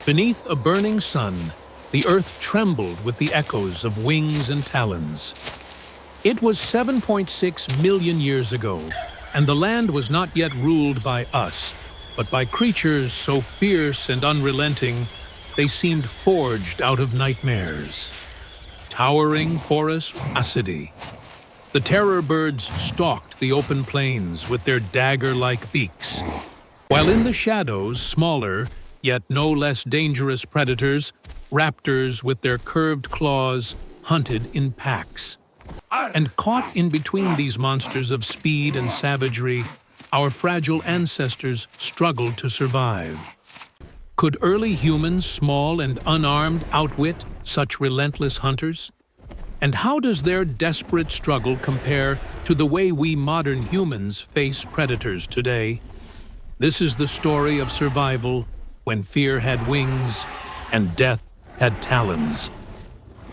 Beneath a burning sun, the earth trembled with the echoes of wings and talons. It was 7.6 million years ago, and the land was not yet ruled by us, but by creatures so fierce and unrelenting they seemed forged out of nightmares. Towering Phorusrhacidae. The terror birds stalked the open plains with their dagger-like beaks, while in the shadows, smaller, yet no less dangerous predators, raptors with their curved claws, hunted in packs. And caught in between these monsters of speed and savagery, our fragile ancestors struggled to survive. Could early humans, small and unarmed, outwit such relentless hunters? And how does their desperate struggle compare to the way we modern humans face predators today? This is the story of survival when fear had wings and death had talons.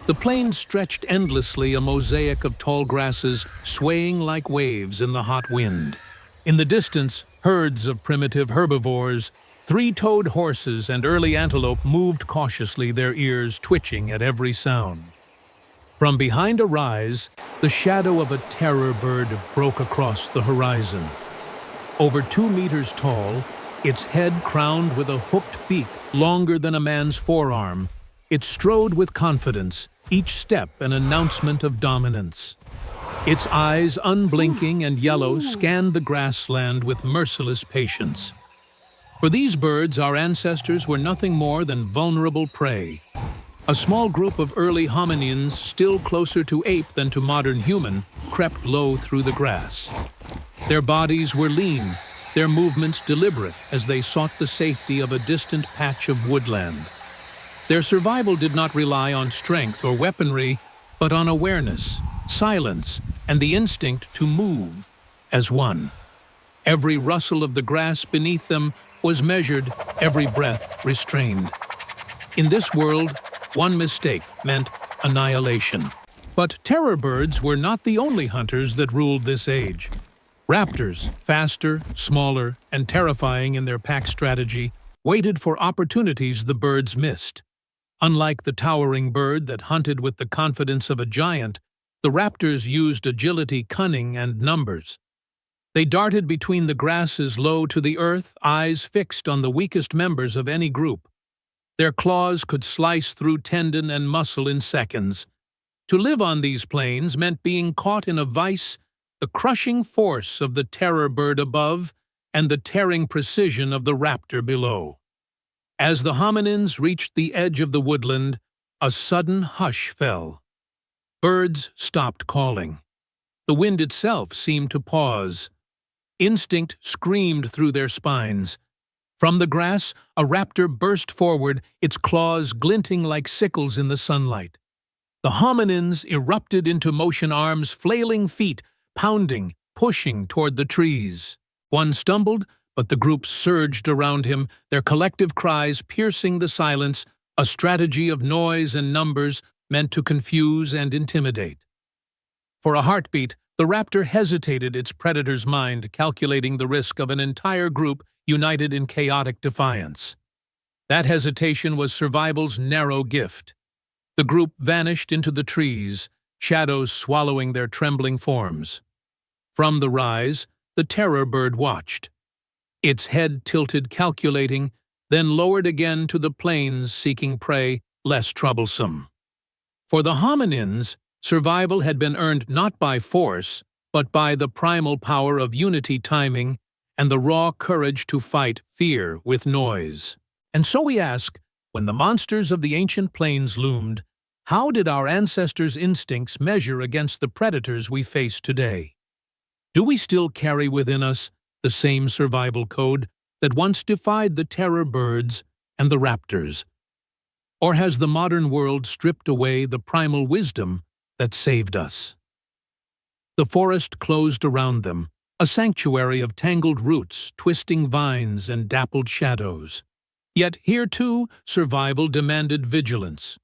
The plains stretched endlessly, a mosaic of tall grasses swaying like waves in the hot wind. In the distance, herds of primitive herbivores, three-toed horses and early antelope moved cautiously, their ears twitching at every sound. From behind a rise, the shadow of a terror bird broke across the horizon. Over 2 meters tall, its head crowned with a hooked beak longer than a man's forearm, it strode with confidence, each step an announcement of dominance. Its eyes, unblinking and yellow, scanned the grassland with merciless patience. For these birds, our ancestors were nothing more than vulnerable prey. A small group of early hominins, still closer to ape than to modern human, crept low through the grass. Their bodies were lean, their movements deliberate as they sought the safety of a distant patch of woodland. Their survival did not rely on strength or weaponry, but on awareness, silence, and the instinct to move as one. Every rustle of the grass beneath them was measured, every breath restrained. In this world, one mistake meant annihilation. But terror birds were not the only hunters that ruled this age. Raptors, faster, smaller, and terrifying in their pack strategy, waited for opportunities the birds missed. Unlike the towering bird that hunted with the confidence of a giant, the raptors used agility, cunning, and numbers. They darted between the grasses low to the earth, eyes fixed on the weakest members of any group. Their claws could slice through tendon and muscle in seconds. To live on these plains meant being caught in a vice, the crushing force of the terror bird above and the tearing precision of the raptor below. As the hominins reached the edge of the woodland, a sudden hush fell. Birds stopped calling. The wind itself seemed to pause. Instinct screamed through their spines. From the grass, a raptor burst forward, its claws glinting like sickles in the sunlight. The hominins erupted into motion, arms, flailing feet, pounding, pushing toward the trees. One stumbled, but the group surged around him, their collective cries piercing the silence, a strategy of noise and numbers meant to confuse and intimidate. For a heartbeat, the raptor hesitated, its predator's mind calculating the risk of an entire group united in chaotic defiance. That hesitation was survival's narrow gift. The group vanished into the trees, shadows swallowing their trembling forms. From the rise, the terror bird watched. Its head tilted, calculating, then lowered again to the plains, seeking prey less troublesome. For the hominins, survival had been earned not by force, but by the primal power of unity timing and the raw courage to fight fear with noise. And so we ask, when the monsters of the ancient plains loomed, how did our ancestors' instincts measure against the predators we face today? Do we still carry within us the same survival code that once defied the terror birds and the raptors? Or has the modern world stripped away the primal wisdom that saved us? The forest closed around them, a sanctuary of tangled roots, twisting vines, and dappled shadows. Yet here, too, survival demanded vigilance.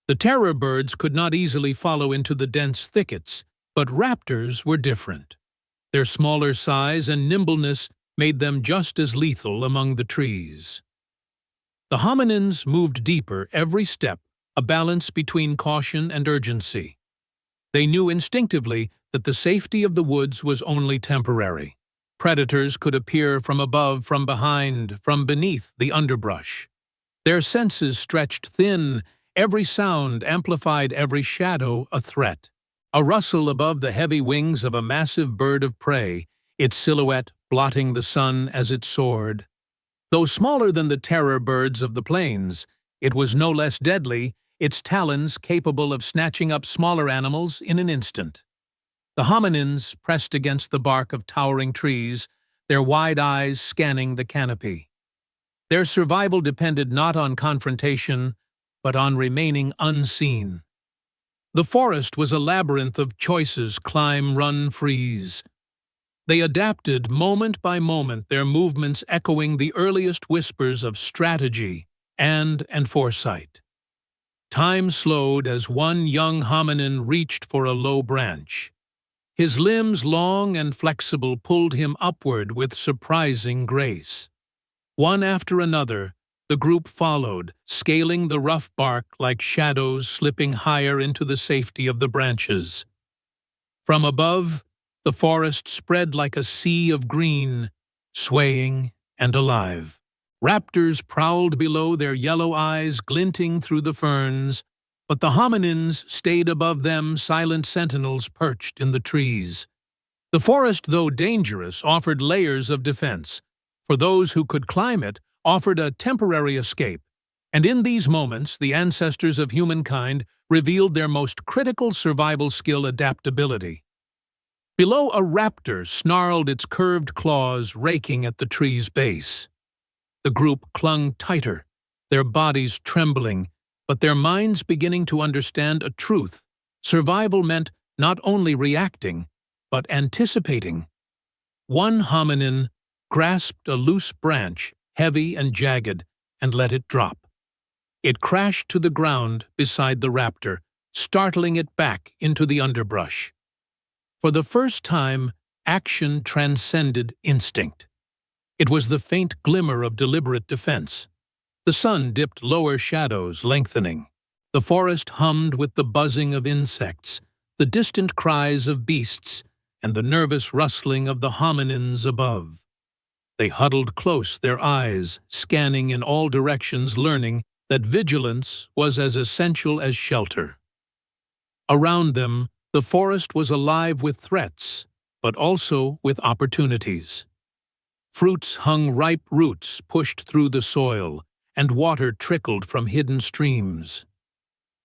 The terror birds could not easily follow into the dense thickets, but raptors were different. Their smaller size and nimbleness made them just as lethal among the trees. The hominins moved deeper every step, a balance between caution and urgency. They knew instinctively that the safety of the woods was only temporary. Predators could appear from above, from behind, from beneath the underbrush. Their senses stretched thin, every sound amplified, every shadow a threat. A rustle above the heavy wings of a massive bird of prey, its silhouette blotting the sun as it soared. Though smaller than the terror birds of the plains, it was no less deadly, its talons capable of snatching up smaller animals in an instant. The hominins pressed against the bark of towering trees, their wide eyes scanning the canopy. Their survival depended not on confrontation, but on remaining unseen. The forest was a labyrinth of choices: climb, run, freeze. They adapted moment by moment, their movements echoing the earliest whispers of strategy and foresight. Time slowed as one young hominin reached for a low branch. His limbs, long and flexible, pulled him upward with surprising grace. One after another, the group followed, scaling the rough bark like shadows slipping higher into the safety of the branches. From above, the forest spread like a sea of green, swaying and alive. Raptors prowled below, their yellow eyes glinting through the ferns, but the hominins stayed above them, silent sentinels perched in the trees. The forest, though dangerous, offered layers of defense. For those who could climb it, offered a temporary escape. And in these moments, the ancestors of humankind revealed their most critical survival skill: adaptability. Below, a raptor snarled, its curved claws raking at the tree's base. The group clung tighter, their bodies trembling, but their minds beginning to understand a truth. Survival meant not only reacting, but anticipating. One hominin grasped a loose branch, heavy and jagged, and let it drop. It crashed to the ground beside the raptor, startling it back into the underbrush. For the first time, action transcended instinct. It was the faint glimmer of deliberate defense. The sun dipped, lower shadows lengthening. The forest hummed with the buzzing of insects, the distant cries of beasts, and the nervous rustling of the hominins above. They huddled close, their eyes scanning in all directions, learning that vigilance was as essential as shelter. Around them, the forest was alive with threats, but also with opportunities. Fruits hung, ripe roots pushed through the soil, and water trickled from hidden streams.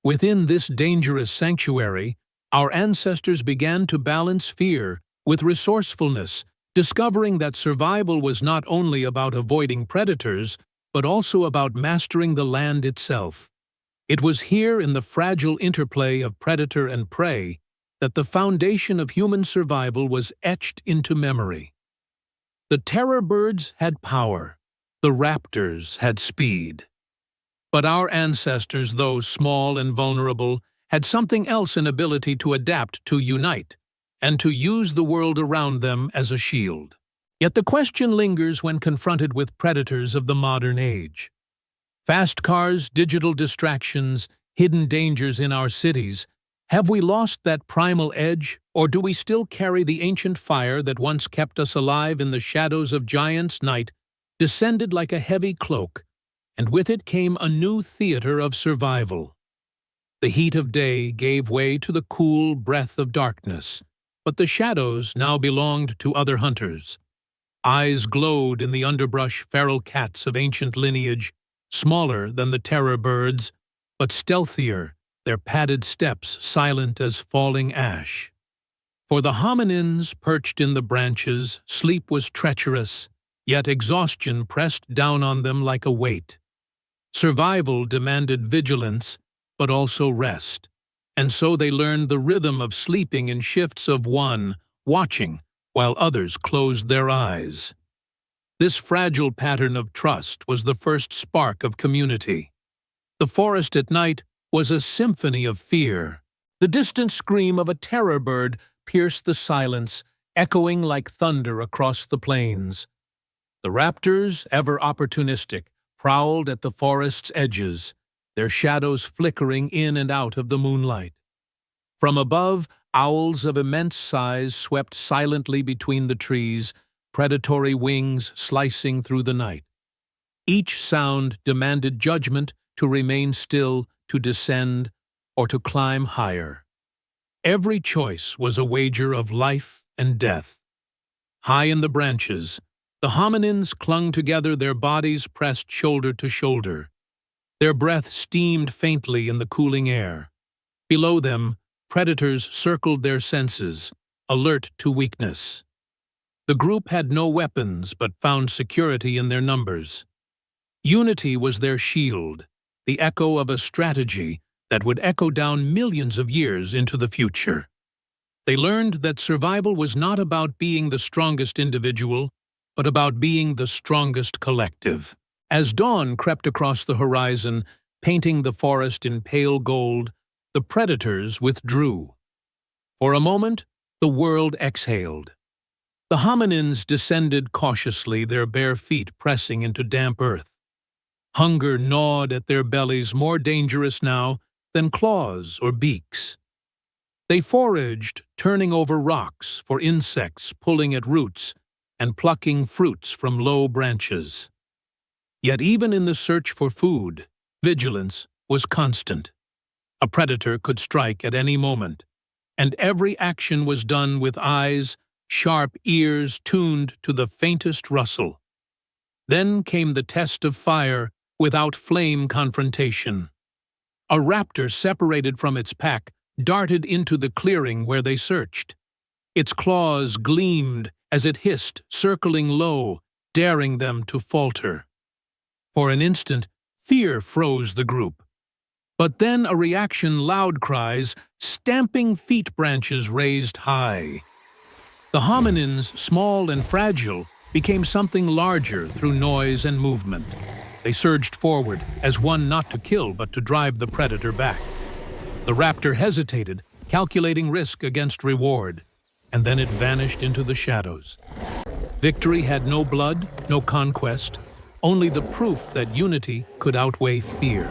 Within this dangerous sanctuary, our ancestors began to balance fear with resourcefulness, discovering that survival was not only about avoiding predators, but also about mastering the land itself. It was here, in the fragile interplay of predator and prey, that the foundation of human survival was etched into memory. The terror birds had power, the raptors had speed. But our ancestors, though small and vulnerable, had something else: an ability to adapt, to unite, and to use the world around them as a shield. Yet the question lingers when confronted with predators of the modern age. Fast cars, digital distractions, hidden dangers in our cities. Have we lost that primal edge, or do we still carry the ancient fire that once kept us alive in the shadows of giants? Night descended like a heavy cloak, and with it came a new theater of survival. The heat of day gave way to the cool breath of darkness, but the shadows now belonged to other hunters. Eyes glowed in the underbrush, feral cats of ancient lineage, smaller than the terror birds, but stealthier, their padded steps silent as falling ash. For the hominins perched in the branches, sleep was treacherous, yet exhaustion pressed down on them like a weight. Survival demanded vigilance, but also rest, and so they learned the rhythm of sleeping in shifts of one, watching, while others closed their eyes. This fragile pattern of trust was the first spark of community. The forest at night was a symphony of fear. The distant scream of a terror bird pierced the silence, echoing like thunder across the plains. The raptors, ever opportunistic, prowled at the forest's edges, their shadows flickering in and out of the moonlight. From above, owls of immense size swept silently between the trees, predatory wings slicing through the night. Each sound demanded judgment to remain still, to descend, or to climb higher. Every choice was a wager of life and death. High in the branches, the hominins clung together, their bodies pressed shoulder to shoulder. Their breath steamed faintly in the cooling air. Below them, predators circled their senses, alert to weakness. The group had no weapons but found security in their numbers. Unity was their shield, the echo of a strategy that would echo down millions of years into the future. They learned that survival was not about being the strongest individual, but about being the strongest collective. As dawn crept across the horizon, painting the forest in pale gold, the predators withdrew. For a moment, the world exhaled. The hominins descended cautiously, their bare feet pressing into damp earth. Hunger gnawed at their bellies, more dangerous now than claws or beaks. They foraged, turning over rocks for insects, pulling at roots, and plucking fruits from low branches. Yet even in the search for food, vigilance was constant. A predator could strike at any moment, and every action was done with eyes, sharp ears tuned to the faintest rustle. Then came the test of fire without flame confrontation. A raptor separated from its pack darted into the clearing where they searched. Its claws gleamed as it hissed, circling low, daring them to falter. For an instant, fear froze the group. But then a reaction, loud cries, stamping feet branches raised high. The hominins, small and fragile, became something larger through noise and movement. They surged forward, as one not to kill but to drive the predator back. The raptor hesitated, calculating risk against reward, and then it vanished into the shadows. Victory had no blood, no conquest, only the proof that unity could outweigh fear.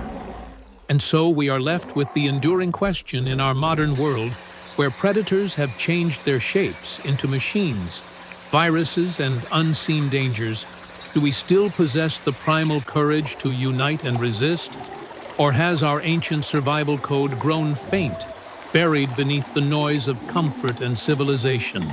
And so we are left with the enduring question in our modern world, where predators have changed their shapes into machines, viruses, and unseen dangers. Do we still possess the primal courage to unite and resist? Or has our ancient survival code grown faint, buried beneath the noise of comfort and civilization?